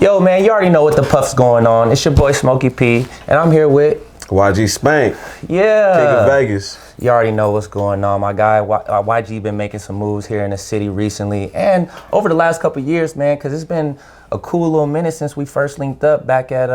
Yo, man, you already know what the puff's going on. It's your boy Smokey P, and I'm here with YG Spank. Yeah. King of Vegas. You already know what's going on. My guy YG been making some moves here in the city recently and over the last couple of years, man, because it's been a cool little minute since we first linked up back at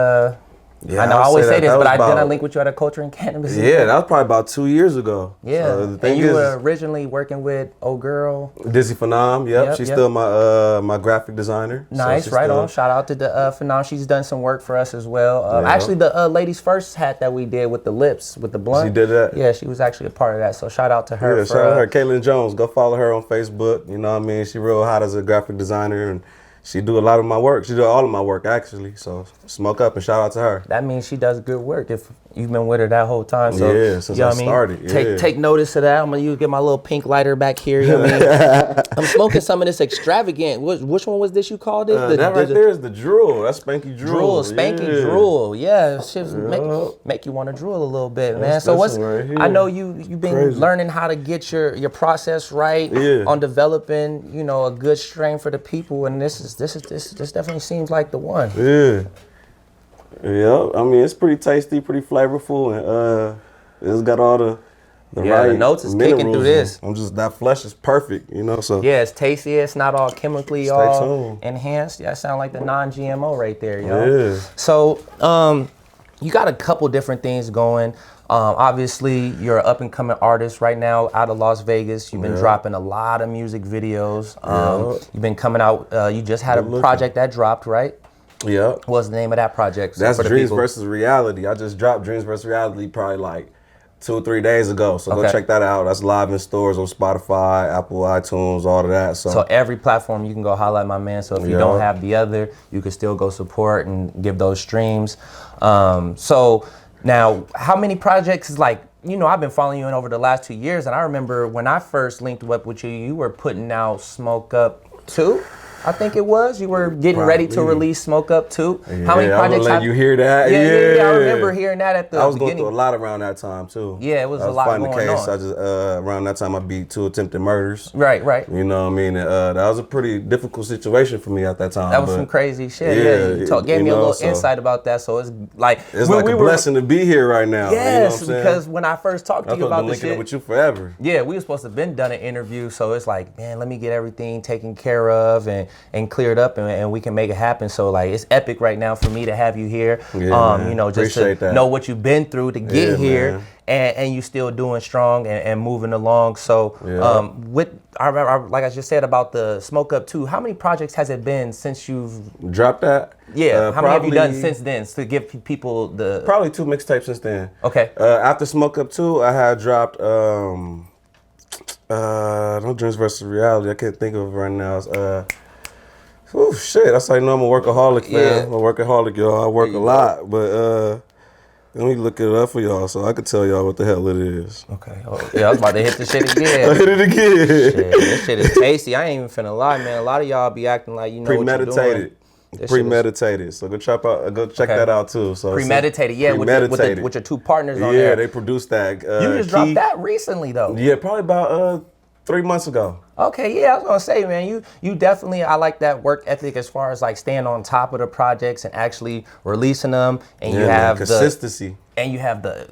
Yeah, I know I always say this, but about, did I link with you at a Culture and Cannabis? Yeah, that was probably about 2 years ago. Yeah, so and you were originally working with old girl Dizzy Phenom. Yep, she's still my graphic designer. Nice, so right on. Shout out to the Phenom. She's done some work for us as well. Yeah. Actually, the ladies first hat that we did with the lips, with the blunt. She did that? Yeah, she was actually a part of that. So shout out to her. Yeah, shout out to her. Caitlin Jones. Go follow her on Facebook. You know what I mean? She real hot as a graphic designer, and she do a lot of my work. She do all of my work, actually. So smoke up and shout out to her. That means she does good work if you've been with her that whole time. So, yeah, since I started. Yeah. Take notice of that. I'm going to get my little pink lighter back here. You know what I mean? I'm smoking some of this extravagant. Which one was this you called it? That right there is the drool. That's Spanky Drool. Spanky Drool. Yeah, shit make you want to drool a little bit, man. So I know you've been learning how to get your process right on developing, you know, a good strain for the people, and this definitely seems like the one. Yeah, I mean, it's pretty tasty, pretty flavorful, and it's got all the right the notes is kicking through this. That flesh is perfect, you know. So yeah, it's tasty. It's not all chemically enhanced. Yeah, it sound like the non-GMO right there, yo. Yeah. So you got a couple different things going. Obviously, you're an up-and-coming artist right now out of Las Vegas. You've been dropping a lot of music videos. You've been coming out. You just had a project that dropped, right? Yeah. What's the name of that project? That's Dreams versus Reality. I just dropped Dreams versus Reality probably like 2 or 3 days ago. So go check that out. That's live in stores on Spotify, Apple, iTunes, all of that. So every platform you can go highlight my man. So if you don't have the other, you can still go support and give those streams. So now, how many projects is like, you know, I've been following you in over the last 2 years, and I remember when I first linked up with you, you were putting out Smoke Up 2. I think it was. You were getting ready to release Smoke Up 2. Yeah, how many projects? I'm gonna let you hear that. Yeah, I remember hearing that at the beginning. I was going through a lot around that time too. Yeah, it was a lot going on. I just around that time I beat 2 attempted murders. Right. You know what I mean? That was a pretty difficult situation for me at that time. That was some crazy shit. Yeah, you gave me a little insight about that. So it's like a blessing to be here right now. Yes, you know because when I first talked to you about this shit, up with you forever. Yeah, we were supposed to have been done an interview. So it's like, man, let me get everything taken care of and cleared up. And we can make it happen. So like, it's epic right now for me to have you here. Yeah, you know, just to know what you've been through to get here, and you still doing strong and moving along. So like I just said about the Smoke Up 2, how many projects has it been since you've dropped that? Yeah, how many have you done since then to give people the? Probably 2 mixtapes since then. Okay. After Smoke Up 2, I had dropped no Dreams versus Reality. I can't think of it right now. Oh shit! That's how you know I'm a workaholic, man. Yeah. I'm a workaholic, y'all. I work a lot, but let me look it up for y'all so I can tell y'all what the hell it is. Okay. Oh, yeah, I was about to hit the shit again. I hit it again. Shit, this shit is tasty. I ain't even finna lie, man. A lot of y'all be acting like you know what you're doing. Premeditated. So go check that out too. So Premeditated, yeah, premeditated. with your 2 partners on there. Yeah, they produced that. You just dropped that recently though. Yeah, probably about 3 months ago. Okay, yeah, I was gonna say, man, you definitely, I like that work ethic as far as like staying on top of the projects and actually releasing them, and you have consistency. And you have the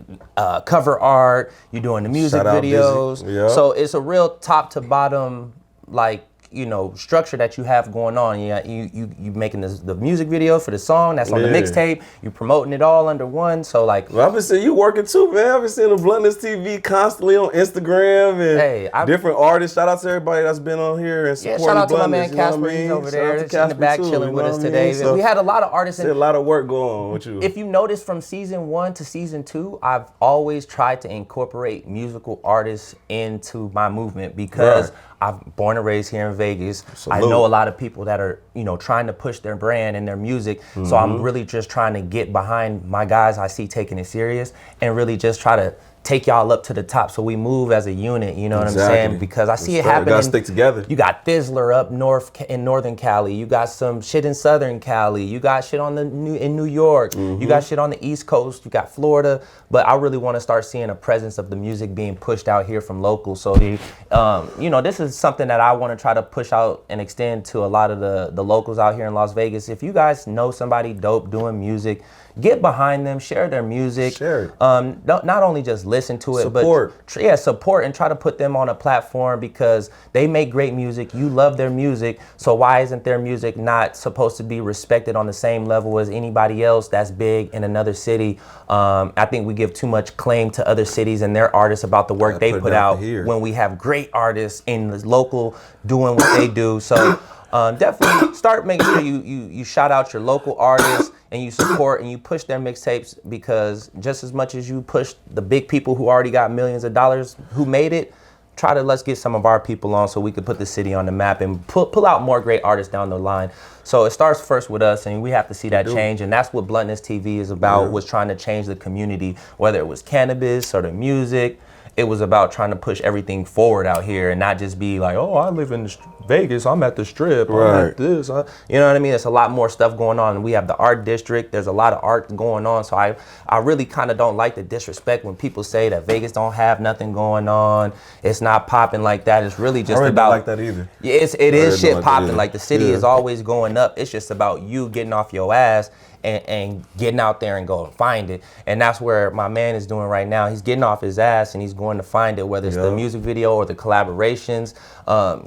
cover art, you're doing the music videos. Yep. So it's a real top to bottom, like, you know, structure that you have going on. You making the music video for the song that's on the mixtape. You promoting it all under one. So like, well, I've been seeing you working too, man. I've been seeing the Bluntness TV constantly on Instagram and different artists. Shout out to everybody that's been on here and supporting shout out to my Bluntness, man Casper. He's over there in the back chilling with us today. So we had a lot of artists. A lot of work going on with you. If you notice from season 1 to season 2, I've always tried to incorporate musical artists into my movement because I'm born and raised here in Vegas. I know a lot of people that are, you know, trying to push their brand and their music. So I'm really just trying to get behind my guys I see taking it serious and really just try to take y'all up to the top so we move as a unit, you know what I'm saying? Because I see it happening. You gotta stick together. You got Thizzler up north in Northern Cali. You got some shit in Southern Cali. You got shit in New York. You got shit on the East Coast. You got Florida. But I really want to start seeing a presence of the music being pushed out here from locals. So, you know, this is something that I want to try to push out and extend to a lot of the locals out here in Las Vegas. If you guys know somebody dope doing music, get behind them, share their music. Share it. Not only just listen to it, support. but support and try to put them on a platform because they make great music. You love their music. So why isn't their music not supposed to be respected on the same level as anybody else that's big in another city? I think we give too much claim to other cities and their artists about the work they put out when we have great artists in the local doing what they do. So definitely start making sure you shout out your local artists and you support and you push their mixtapes, because just as much as you push the big people who already got millions of dollars who made it, let's get some of our people on so we could put the city on the map and pull out more great artists down the line. So it starts first with us, and we have to see that change, and that's what Bluntness TV is about, was trying to change the community, whether it was cannabis or the music. It was about trying to push everything forward out here and not just be like, oh, I live in Vegas, I'm at the Strip, I'm at this. You know what I mean? There's a lot more stuff going on. We have the art district. There's a lot of art going on. So I really kind of don't like the disrespect when people say that Vegas don't have nothing going on. It's not popping like that. It's really just about. I don't like that either. Yeah, it is shit popping. Like the city is always going up. It's just about you getting off your ass and getting out there and go and find it. And that's where my man is doing right now. He's getting off his ass and he's going to find it, whether it's the music video or the collaborations.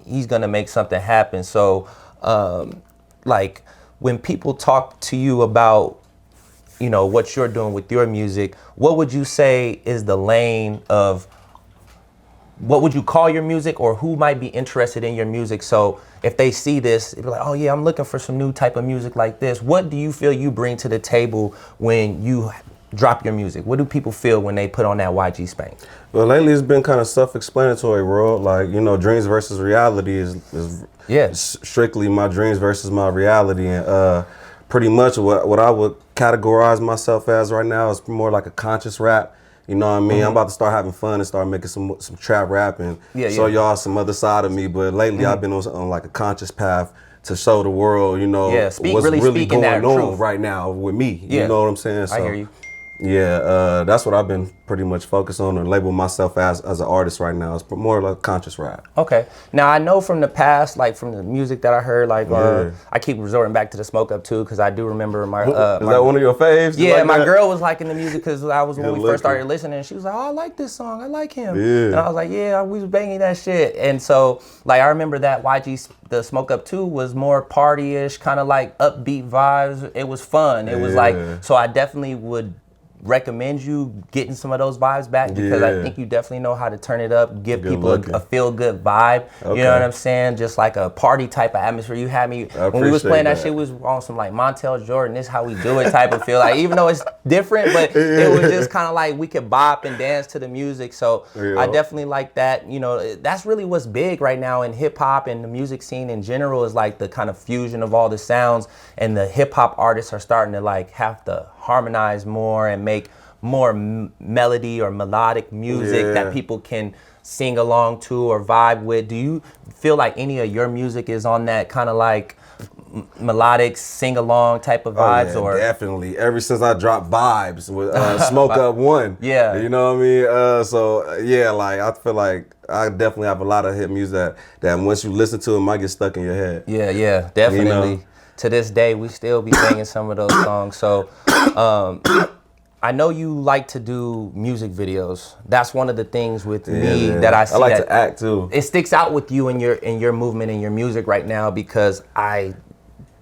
He's going to make something happen. So, like, when people talk to you about, you know, what you're doing with your music, what would you say is the lane of, what would you call your music, or who might be interested in your music? So if they see this, they'd be like, oh yeah, I'm looking for some new type of music like this. What do you feel you bring to the table when you drop your music? What do people feel when they put on that YG Spank? Well, lately it's been kind of self-explanatory, bro. Like, you know, dreams versus reality is strictly my dreams versus my reality. And pretty much what I would categorize myself as right now is more like a conscious rap. You know what I mean? I'm about to start having fun and start making some trap rap and show y'all some other side of me. But lately I've been on like a conscious path to show the world, you know, what's really going on right now with me. You know what I'm saying? So, I hear you. Yeah, that's what I've been pretty much focused on, and label myself as an artist right now. It's more like conscious rap. Okay. Now I know from the past, like from the music that I heard, like I keep resorting back to the Smoke Up too, because I do remember my. Is that one of your faves? Yeah, like my girl was liking the music because when we first started listening, and she was like, "Oh, I like this song. I like him." Yeah. And I was like, "Yeah, we was banging that shit." And so, like, I remember that the Smoke Up 2 was more party-ish, kind of like upbeat vibes. It was fun. It was like, so I definitely would recommend you getting some of those vibes back, because I think you definitely know how to turn it up, give people a feel-good vibe. You know what I'm saying? Just like a party type of atmosphere. You had me, when we was playing that shit, we was on some like Montel Jordan, this how we do it type of feel. Like, even though it's different, but it was just kind of like we could bop and dance to the music. So I definitely like that. You know, that's really what's big right now in hip-hop and the music scene in general, is like the kind of fusion of all the sounds, and the hip-hop artists are starting to like have to harmonize more and make more melody or melodic music that people can sing along to or vibe with. Do you feel like any of your music is on that kind of like melodic sing-along type of vibes? Or definitely. Ever since I dropped Vibes with Smoke Up 1. You know what I mean? So yeah, like I feel like I definitely have a lot of hit music that once you listen to it might get stuck in your head. Yeah, definitely. You know? To this day, we still be singing some of those songs. So I know you like to do music videos. That's one of the things with me that I see. I like to act too. It sticks out with you and your movement and your music right now, because I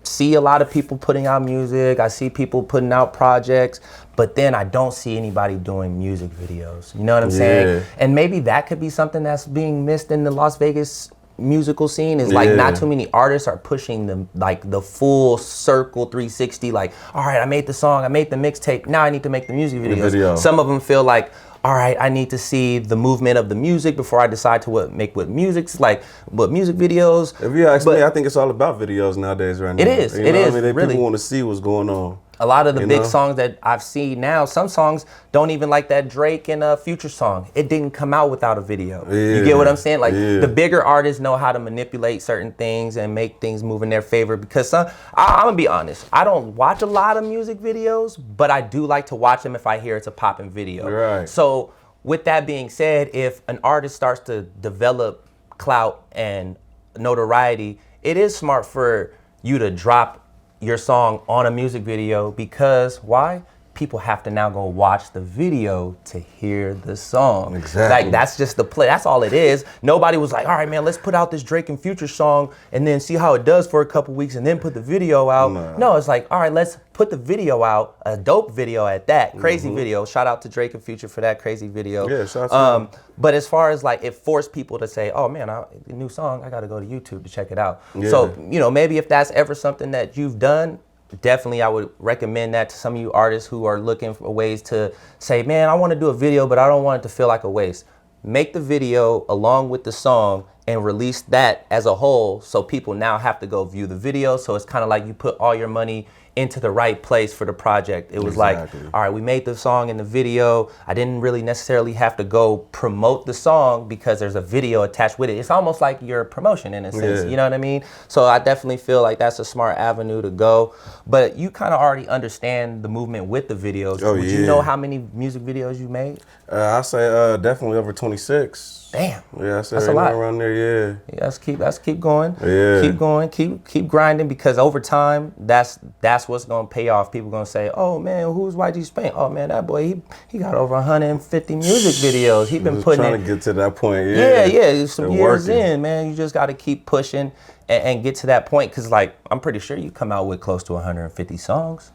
see a lot of people putting out music. I see people putting out projects, but then I don't see anybody doing music videos. You know what I'm saying? And maybe that could be something that's being missed in the Las Vegas musical scene, is like not too many artists are pushing the full circle 360, like, all right, I made the song, I made the mixtape, now I need to make the music videos. Some of them feel like, all right, I need to see the movement of the music before I decide to make music videos. If you ask me, I think it's all about videos nowadays right now. It is. I mean, people want to see what's going on. A lot of the big songs that I've seen now, some songs don't even like that Drake and Future song. It didn't come out without a video. You get what I'm saying? Like the bigger artists know how to manipulate certain things and make things move in their favor. Because I'm gonna be honest, I don't watch a lot of music videos, but I do like to watch them if I hear it's a popping video. Right. So with that being said, if an artist starts to develop clout and notoriety, it is smart for you to drop your song on a music video, because why? People have to now go watch the video to hear the song. Exactly. Like, that's just the play. That's all it is. Nobody was like, all right, man, let's put out this Drake and Future song and then see how it does for a couple weeks and then put the video out. No, it's like, all right, let's put the video out, a dope video at that. Crazy video. Shout out to Drake and Future for that crazy video. Yeah, shout out to but as far as like, it forced people to say, oh man, a new song, I got to go to YouTube to check it out. Yeah. So, you know, maybe if that's ever something that you've done, definitely I would recommend that to some of you artists who are looking for ways to say, man, I want to do a video, but I don't want it to feel like a waste. Make the video along with the song and release that as a whole, so people now have to go view the video. So it's kind of like you put all your money into the right place for the project. It was like, all right, we made the song and the video. I didn't really necessarily have to go promote the song because there's a video attached with it. It's almost like your promotion in a sense, you know what I mean? So I definitely feel like that's a smart avenue to go. But you kind of already understand the movement with the videos. Would you know how many music videos you made? I say definitely over 26. Damn. Yeah, I say that's a lot. Around there, yeah. Let's keep going. Yeah. Keep going. Keep grinding, because over time, that's what's gonna pay off. People gonna say, "Oh man, who's YG Spank? Oh man, that boy, he got over 150 music videos. He been putting trying to get to that point. Yeah. Some years working. in, man. You just got to keep pushing and get to that point, because like I'm pretty sure you come out with close to 150 songs.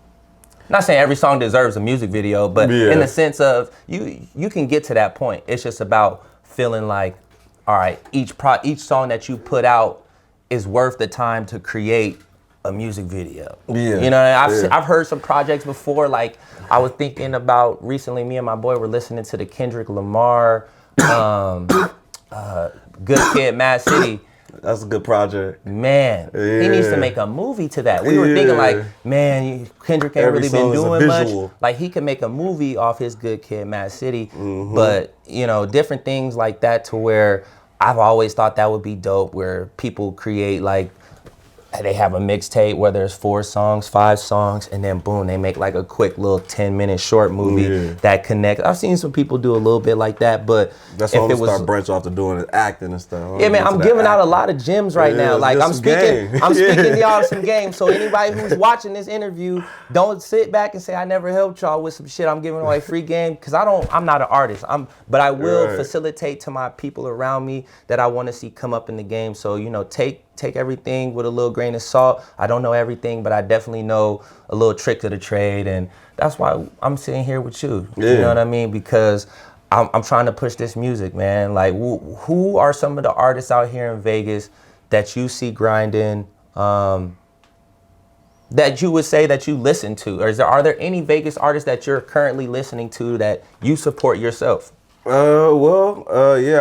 Not saying every song deserves a music video, but in the sense of you can get to that point. It's just about feeling like, all right, each song that you put out is worth the time to create a music video. Yeah. You know, I've heard some projects before. Like I was thinking about recently, me and my boy were listening to the Kendrick Lamar, Good Kid, Mad City. That's a good project. Man, he needs to make a movie to that. We were thinking like, man, Kendrick ain't really been doing much. Like he could make a movie off his Good Kid, Mad City. But, you know, different things like that, to where I've always thought that would be dope, where people create like, they have a mixtape where there's 4 songs, 5 songs, and then boom, they make like a quick little 10-minute short movie that connects. I've seen some people do a little bit like that, but that's what I'm gonna start branch off to doing, is acting and stuff. Yeah, man, I'm giving out a lot of gems right now. Like I'm speaking y'all some game. So anybody who's watching this interview, don't sit back and say I never helped y'all with some shit. I'm giving away free game, because I'm not an artist. But I will facilitate to my people around me that I want to see come up in the game. So, you know, take everything with a little grain of salt. I don't know everything, but I definitely know a little trick of the trade, and that's why I'm sitting here with you. You know what I mean? Because I'm trying to push this music, man. Like, who are some of the artists out here in Vegas that you see grinding, that you would say that you listen to? Or are there any Vegas artists that you're currently listening to that you support yourself? Yeah, I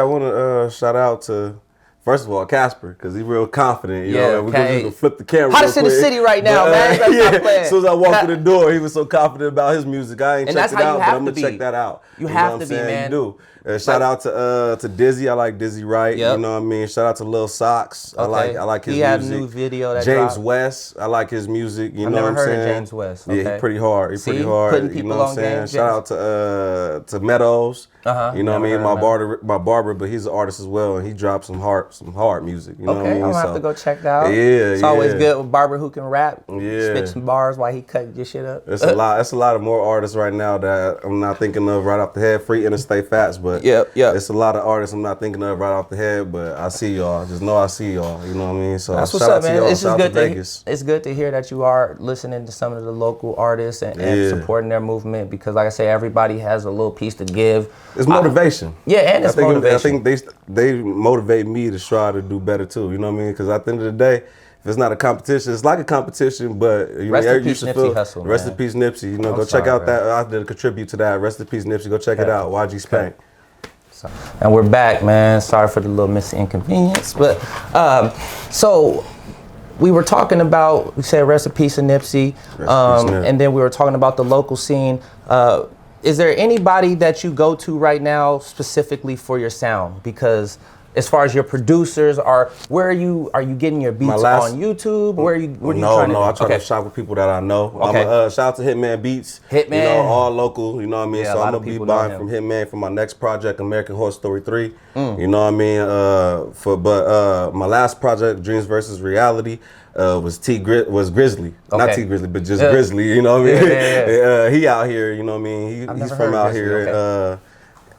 want to shout out to, first of all, Casper, because he's real confident. You know, we're going to flip the camera. Hottest in the city right now, man. As soon as I walked through the door, he was so confident about his music. I ain't checked it out, but I'm going to check that out. You have to be, man. You do. Shout out to Dizzy. I like Dizzy Wright. You know what I mean? Shout out to Lil Socks. I like his music. He had a new video that James dropped. West. I like his music. You I've know never what I'm heard saying? of James West. Yeah, he's pretty hard. Putting You know what I'm saying? Shout out to Meadows. You know what I mean? My barber, but he's an artist as well, and he dropped some hard music. You know what I mean? I'm gonna have to go check that out. Yeah, it's always good with barber who can rap. Yeah, spit some bars while he cut your shit up. It's a lot. It's a lot of more artists right now that I'm not thinking of right off the head. Free Interstate Fats, but it's a lot of artists I'm not thinking of right off the head. But I see y'all. Just know I see y'all. You know what I mean? So that's what's up, man. It's just good it's good to hear that you are listening to some of the local artists and supporting their movement, because, like I say, everybody has a little piece to give. It's motivation. And it's motivation. I think they motivate me to try to do better too. You know what I mean? Because at the end of the day, if it's not a competition, it's like a competition, but rest in peace, Nipsey Hussle. Rest in peace, Nipsey. You know, go check out that. I did contribute to that. Rest in peace, Nipsey. Go check it out. YG Spank. And we're back, man. Sorry for the little missing inconvenience, but so we were talking about, we said rest in peace to Nipsey, and then we were talking about the local scene. Is there anybody that you go to right now specifically for your sound? Because as far as your producers where are you getting your beats on YouTube? Where are you trying to do? I try to shop with people that I know. Okay. I'm shout out to Hitman Beats. Hitman. You know, all local, you know what I mean? Yeah, so I'm gonna be buying from Hitman for my next project, American Horror Story 3. You know what I mean? My last project, Dreams versus Reality, was Grizzly. Okay. Not T Grizzly, but just Grizzly, you know what I mean? Yeah. He out here, you know what I mean? He's from out here. Okay.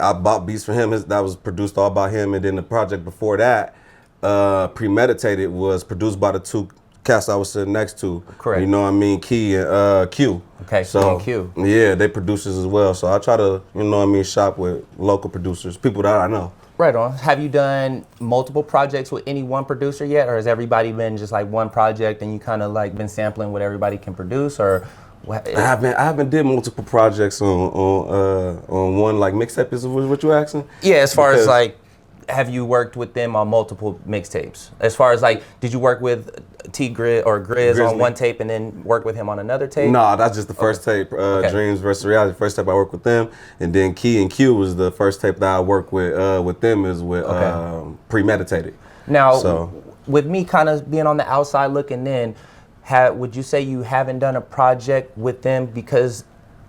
I bought beats for him. That was produced all by him. And then the project before that, Premeditated, was produced by the two cats I was sitting next to. Correct. You know what I mean? Key and Q. Okay, so Q. Yeah, they producers as well. So I try to, you know what I mean, shop with local producers, people that I know. Right on. Have you done multiple projects with any one producer yet? Or has everybody been just like one project and you kind of like been sampling what everybody can produce? Or I haven't did multiple projects on one like mixtape. Is what you asking? Yeah, as far as like, have you worked with them on multiple mixtapes? As far as like, did you work with Grizz on one tape and then work with him on another tape? No, that's just the first tape. Dreams versus Reality. First tape I worked with them, and then Key and Q was the first tape that I worked with them is with Premeditated. Now, with me kind of being on the outside looking in, would you say you haven't done a project with them because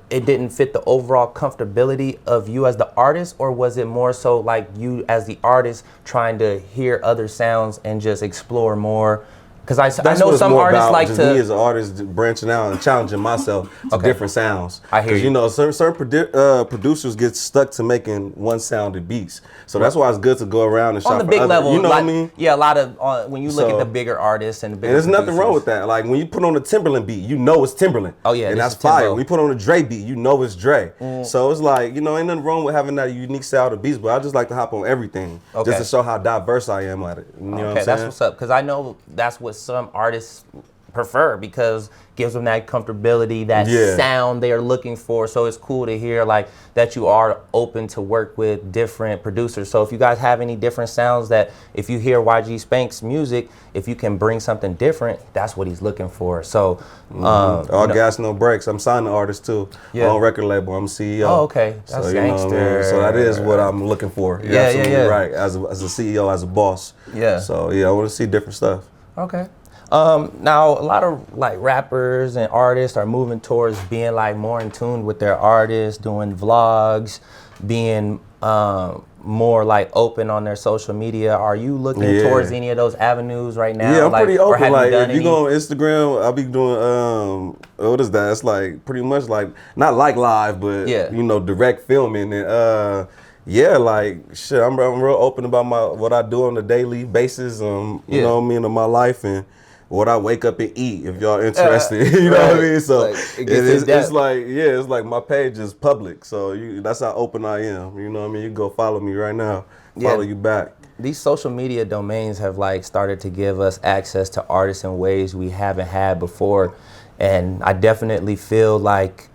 it didn't fit the overall comfortability of you as the artist, or was it more so like you as the artist trying to hear other sounds and just explore more? Because I know some artists like to. Me as an artist branching out and challenging myself to different sounds. I hear you. You know, certain producers get stuck to making one sounded beats. So that's why it's good to go around and shop on the big level. You know what I mean? Yeah, a lot of when you look at the bigger artists and the bigger. And there's nothing wrong with that. Like when you put on a Timberland beat, you know it's Timberland. Oh yeah, and that's fire. When you put on a Dre beat, you know it's Dre. So it's like, you know, ain't nothing wrong with having that unique style of beats, but I just like to hop on everything just to show how diverse I am at it. You know what I'm saying? That's what's up. Because I know that's what some artists prefer, because gives them that comfortability, that sound they are looking for. So it's cool to hear like that you are open to work with different producers. So if you guys have any different sounds that if you hear YG Spank's music, if you can bring something different, that's what he's looking for. So all gas, no breaks. I'm signing artists too. On record label. I'm CEO. Oh, okay. That's so, gangster. So that is what I'm looking for. You're absolutely right. As a CEO, as a boss. Yeah. So I want to see different stuff. Okay. Now a lot of like rappers and artists are moving towards being like more in tune with their artists, doing vlogs, being more like open on their social media. Are you looking towards any of those avenues right now? Yeah, I'm pretty open. Like if you any? go on Instagram, I'll be doing what is that? It's like pretty much like not like live, but you know, direct filming and like shit. I'm real open about what I do on a daily basis. You know what I mean, in my life and what I wake up and eat, if y'all interested. You know what I mean? So like, it's like, it's like my page is public. So that's how open I am. You know what I mean? You can go follow me right now. Follow you back. These social media domains have like started to give us access to artists in ways we haven't had before. And I definitely feel like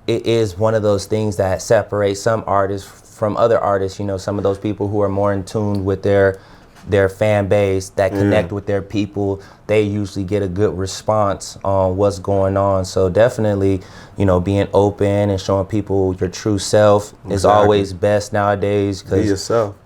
it is one of those things that separates some artists from other artists. You know, some of those people who are more in tune with their fan base, that connect with their people, they usually get a good response on what's going on. So definitely, you know, being open and showing people your true self is always best nowadays. Be yourself.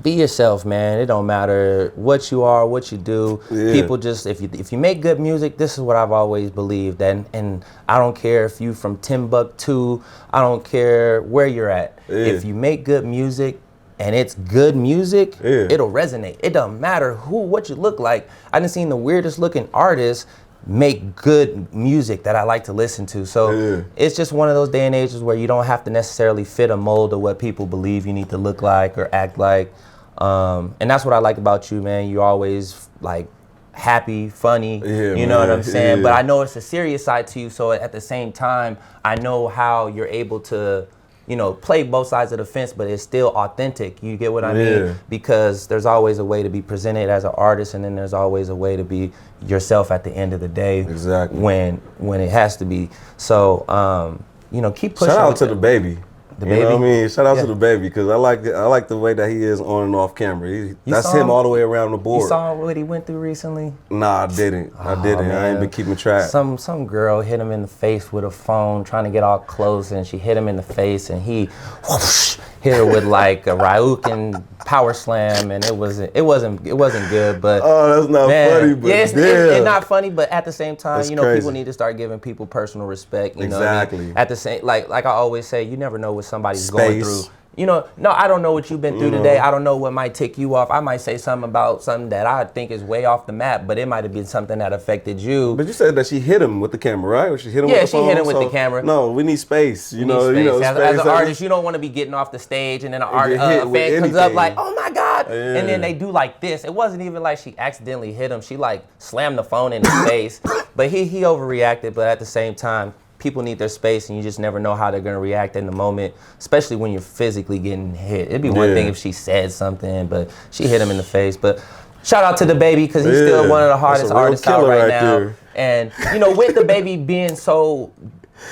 Be yourself, man. It don't matter what you are, what you do. People just, if you make good music, this is what I've always believed. And I don't care if you from Timbuktu, I don't care where you're at. If you make good music, and it's good music, it'll resonate. It doesn't matter what you look like. I done seen the weirdest looking artists make good music that I like to listen to. So it's just one of those day and ages where you don't have to necessarily fit a mold of what people believe you need to look like or act like. And that's what I like about you, man. You're always like happy, funny, you know what I'm saying? But I know it's a serious side to you. So at the same time, I know how you're able to, you know, play both sides of the fence, but it's still authentic. You get what I mean? Because there's always a way to be presented as an artist, and then there's always a way to be yourself at the end of the day. Exactly. When it has to be. So, you know, keep pushing. Shout out to the baby. The You know what I baby? mean? Shout out to the baby because I like the way that he is on and off camera. That's him all the way around the board. You saw what he went through recently? Nah, I didn't. Man. I ain't been keeping track. Some girl hit him in the face with a phone, trying to get all close, and she hit him in the face, and he whoosh, hit her with like a Ryukin power slam, and it wasn't good. But oh, that's not funny. But yeah, it's not funny. But at the same time, that's crazy. People need to start giving people personal respect. You know what I mean? At the same, like I always say, you never know what somebody's going through. No, I don't know what you've been through today. I don't know what might tick you off. I might say something about something that I think is way off the map, but it might have been something that affected you. But you said that she hit him with the camera, right? Or she hit him with the phone? Yeah, she hit him with the camera. No, we need space. You know, as an artist, you don't want to be getting off the stage and then a fan comes up like, oh my God. Yeah. And then they do like this. It wasn't even like she accidentally hit him. She like slammed the phone in his face. But he overreacted, but at the same time, people need their space, and you just never know how they're going to react in the moment, especially when you're physically getting hit. It'd be one thing if she said something, but she hit him in the face. But shout out to the baby because he's still one of the hardest artists out right now. There. And, with the baby being so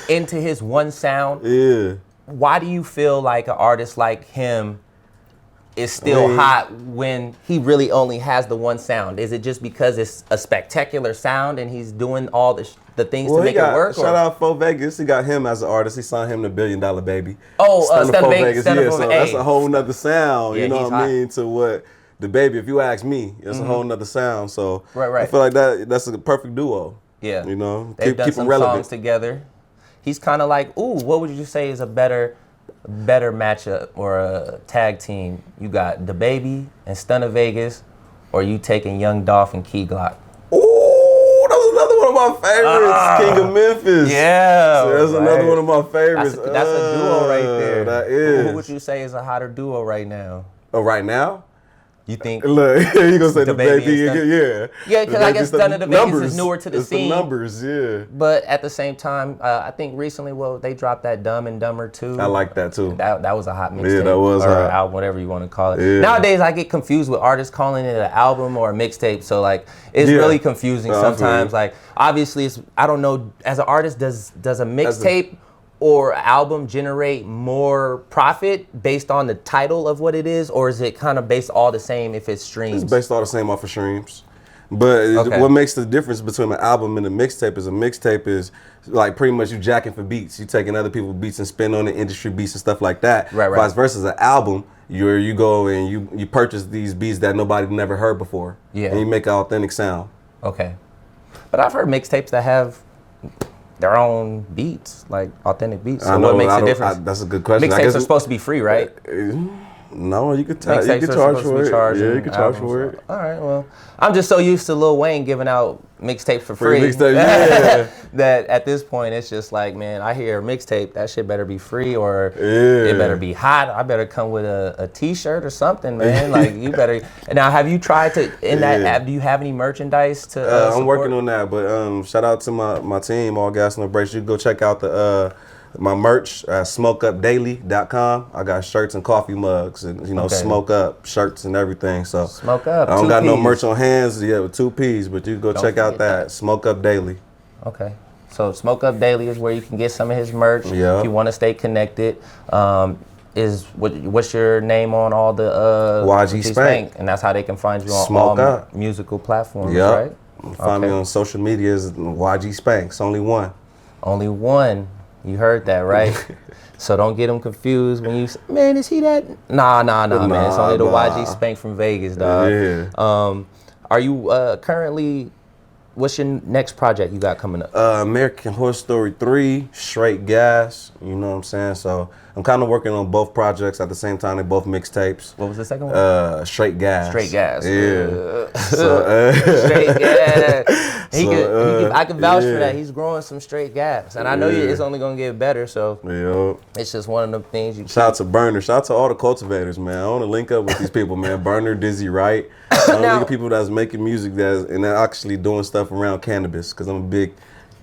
into his one sound, why do you feel like an artist like him is still hot when he really only has the one sound? Is it just because it's a spectacular sound and he's doing all the things to make it work? Shout out Fo Vegas. He got him as an artist. He signed him to $1 Billion Baby. Oh, Stunna Vegas. So that's a whole nother sound, you know what I mean, to what the baby, if you ask me, it's a whole nother sound. So right. I feel like that's a perfect duo. Yeah. They've done some songs together. He's kind of like, what would you say is a better matchup or a tag team? You got the baby and Stunna Vegas, or you taking Young Dolph and Key Glock? Ooh, that's another one of my favorites. King of Memphis. Yeah, so that's another one of my favorites. That's a duo right there. That is. Who would you say is a hotter duo right now? Oh, right now? You think? Look, you gonna say the baby? Yeah, because I guess Stunna the Vegas is newer to the scene. The numbers, yeah. But at the same time, I think recently, they dropped that Dumb and Dumber too. I like that too. That was a hot mixtape. Yeah, that was hot. Album, whatever you want to call it. Yeah. Nowadays, I get confused with artists calling it an album or a mixtape. So like, it's really confusing sometimes. Like, obviously, I don't know. As an artist, does a mixtape or album generate more profit based on the title of what it is, or is it kind of based all the same if it's streams? It's based all the same off of streams. But what makes the difference between an album and a mixtape is like pretty much you jacking for beats. You taking other people's beats and spin on the industry beats and stuff like that. Right. Vice versa, an album, you go and you purchase these beats that nobody never heard before. Yeah. And you make an authentic sound. Okay. But I've heard mixtapes that have their own beats, like authentic beats. So what makes the difference? That's a good question. Mixtapes are supposed to be free, right? No, you could charge for it. Yeah, you could charge for it. All right, well, I'm just so used to Lil Wayne giving out mixtapes for free. That at this point, it's just like, man, I hear a mixtape, that shit better be free or it better be hot. I better come with a t-shirt or something, man. Like, you better. Now, have you tried to, in that app, do you have any merchandise to I'm working on that, but shout out to my team, All Gas No Brakes. You can go check out my merch at smokeupdaily.com. I got shirts and coffee mugs and Smoke Up shirts and everything. So Smoke Up. I don't got no merch on hands yet with 2 P's, but you can go check out that Smoke Up Daily. Okay. So Smoke Up Daily is where you can get some of his merch. Yeah. If you want to stay connected. What's your name on all the YG Spank, and that's how they can find you on all musical platforms, right? Find me on social media as YG Spank. It's only one. Only one. You heard that, right? So don't get them confused when you say, man, is he that? Nah, man. It's only the YG Spank from Vegas, dog. Yeah. Are you currently, what's your next project you got coming up? American Horror Story 3, Straight Gas. You know what I'm saying? So I'm kind of working on both projects at the same time. They're both mixtapes. What was the second one? Straight Gas. Straight Gas. Yeah. Straight Gas. I can vouch for that. He's growing some straight gas. And I know it's only going to get better. So it's just one of them things. Shout out to Burner. Shout out to all the cultivators, man. I want to link up with these people, man. Burner, Dizzy Wright. I want to people that's making music and they're actually doing stuff around cannabis, because I'm a big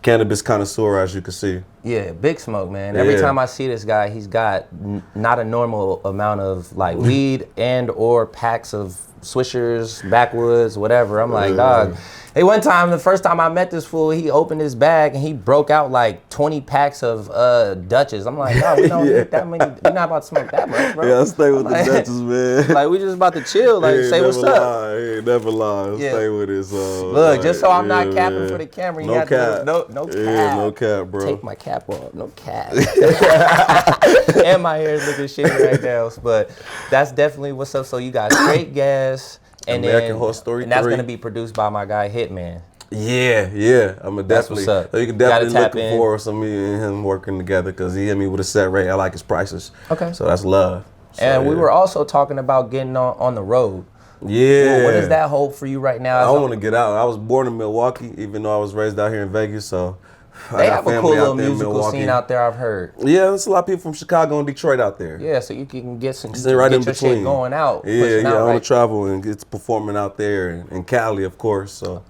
cannabis connoisseur, as you can see. Yeah, Big Smoke, man. Every time I see this guy, he's got not a normal amount of like weed and or packs of Swishers, backwoods, whatever. I'm like, dog. Hey, one time, the first time I met this fool, he opened his bag and he broke out like 20 packs of Dutches. I'm like, dog, we don't need that many. We're not about to smoke that much, bro. Yeah, I stay with the Dutches, man. Like, we just about to chill. Like, say what's up. He ain't never lie. Stay with it. So, look, just so I'm not capping for the camera. You no cap. No cap. Yeah, no cap, bro. Take my cap off. No cap. And my hair is looking shitty right now. But that's definitely what's up. So you got Straight Gas. And American Horror Story 3. And that's going to be produced by my guy Hitman. Yeah. I'm definitely. That's what's up. So you can definitely looking forward to me and him working together because he hit me with a set rate. I like his prices. Okay. So that's love. So, and we were also talking about getting on the road. Yeah. Well, what does that hold for you right now? I want to get out. I was born in Milwaukee, even though I was raised out here in Vegas. So they have a cool little musical scene out there, I've heard. Yeah, there's a lot of people from Chicago and Detroit out there. Yeah, so you can get some right in your between. Shit going out. Yeah, I want to travel and get performing out there in Cali, of course. So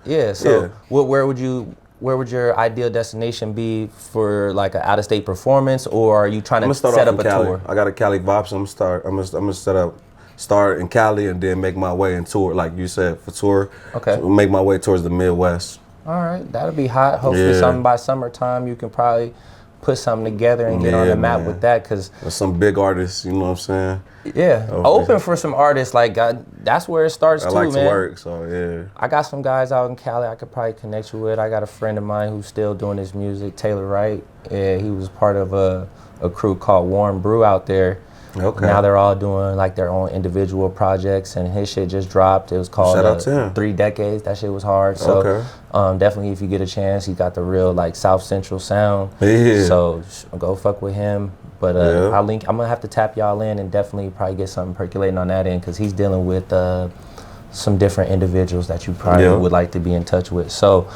where would your ideal destination be for like an out of state performance, or are you trying to set up a tour? I got a Cali vibe, so I'm gonna start in Cali and then make my way and tour, like you said, for tour. Okay. So make my way towards the Midwest. All right, that'll be hot. Hopefully, something by summertime, you can probably put something together and get on the map with that. Cause some big artists, you know what I'm saying? Yeah, open for some artists. Like that's where it starts too, man. I like to work, so yeah. I got some guys out in Cali I could probably connect you with. I got a friend of mine who's still doing his music, Taylor Wright. Yeah, he was part of a crew called Warm Brew out there. Okay. Now they're all doing like their own individual projects, and his shit just dropped. It was called 3 Decades. That shit was hard. So definitely, if you get a chance, he got the real like South Central sound. Yeah. So go fuck with him. But I'm gonna have to tap y'all in and definitely probably get something percolating on that end because he's dealing with some different individuals that you probably would like to be in touch with. So.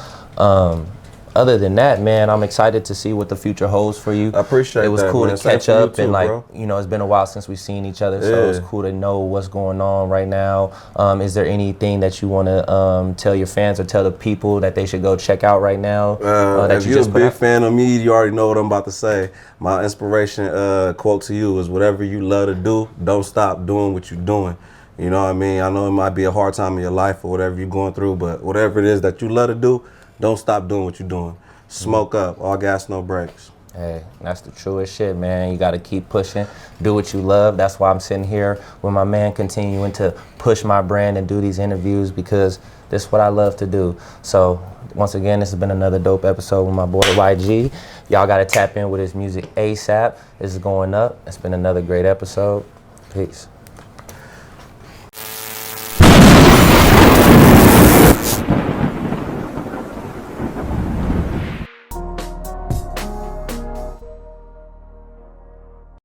Other than that, man, I'm excited to see what the future holds for you. I appreciate that. It was cool to catch up and it's been a while since we've seen each other, so it's cool to know what's going on right now. Is there anything that you want to tell your fans or tell the people that they should go check out right now? If you're a big fan of me, you already know what I'm about to say. My inspiration quote to you is whatever you love to do, don't stop doing what you're doing. You know what I mean? I know it might be a hard time in your life or whatever you're going through, but whatever it is that you love to do, don't stop doing what you're doing. Smoke up, all gas, no brakes. Hey, that's the truest shit, man. You got to keep pushing, do what you love. That's why I'm sitting here with my man continuing to push my brand and do these interviews because this is what I love to do. So once again, this has been another dope episode with my boy YG. Y'all got to tap in with his music ASAP. This is going up. It's been another great episode. Peace.